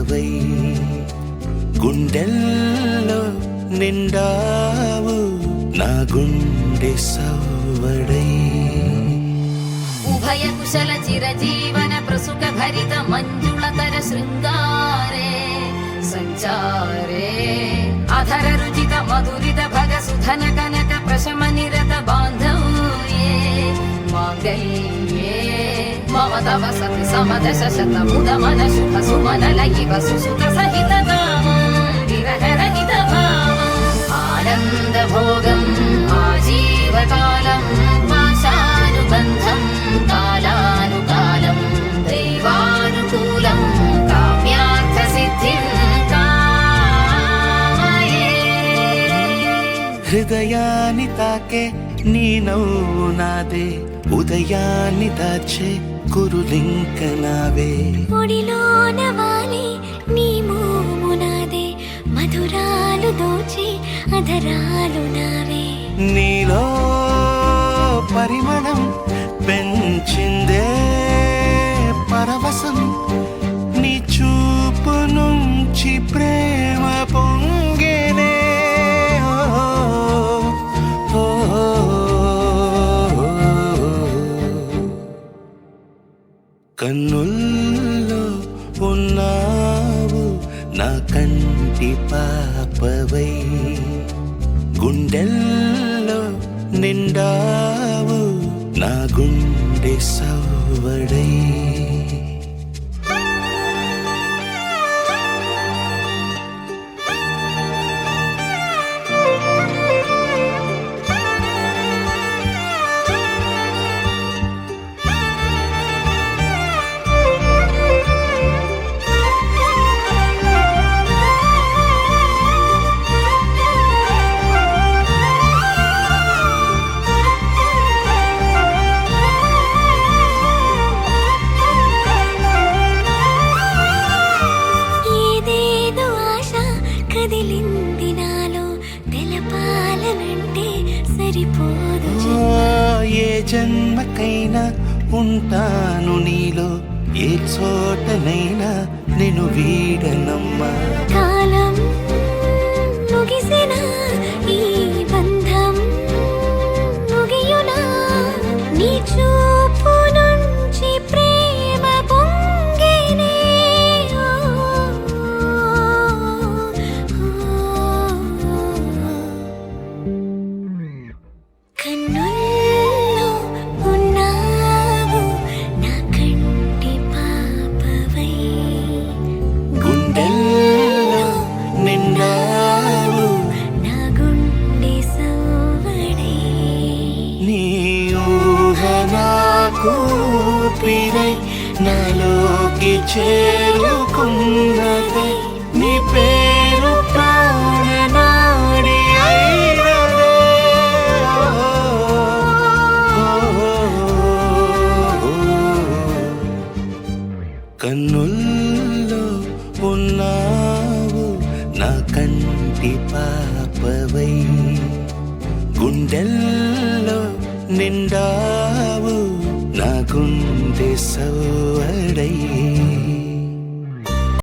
పాపవై గుండెల్లో నిండావు నా గుండె సవ్వడై ఉభయ కుశల చిరజీవన ప్రసుక భరిత మంజుళతర శృంగారే సంచారే అధర రుచిత మధురిత భగ సుధన కనక ప్రశమ నిరత బాంధవ్యే మాంగళ్యే మమ తవ సతి సమదశ శత ముద మన శుభ సుమన లయివ సుసుత సహిత విరహ రహిత భావం ఆనంద భోగం ఆజీవకాలం పాశానుబంధం కాలానుకాలం దైవానుకూలం కామ్యార్థ సిద్ధిం కామయే. హృదయాన్ని తాకే నీ నవ్వు నాదే ఉదయాన్ని దాచే కురులింక నావే ఒడిలోన వాలి నీ మోము నాదే మధురాలు దోచి అధరాలు నావే నీలో పరిమళం పెంచిందే పరవశం నీ చూపు నుంచి ప్రేమ పొంగేనే కన్నుల్లో ఉన్నావు నా కంటి పాపవై గుండెల్లో నిండావు నా గుండె సవ్వడై కదిలింది నాలో తెలపాలనంటే సరిపోదు ఏ జన్మకైనా ఉంటాను నీలో ఏ చోటనైనా నేను వీడనమ్మా కాలం ముగిసిన ఈ బంధం ముగియునా నీ చూపు నుంచి ప్రేమ పొంగేనే కన్నుల్లో ఉన్నావు నా కంటి పాపవై గుండెల్లో నిండావు నా గుండె సవ్వడై నీ ఊహ నాకు ఊపిరై నాలోకి చేరుకున్నదే నీ పేరు ప్రాణనాడి అయినదే కన్నుల్లో ఉన్నావు నా కంటి పాపవై గుండెల్లో నిండావు నా గుండె సవ్వడై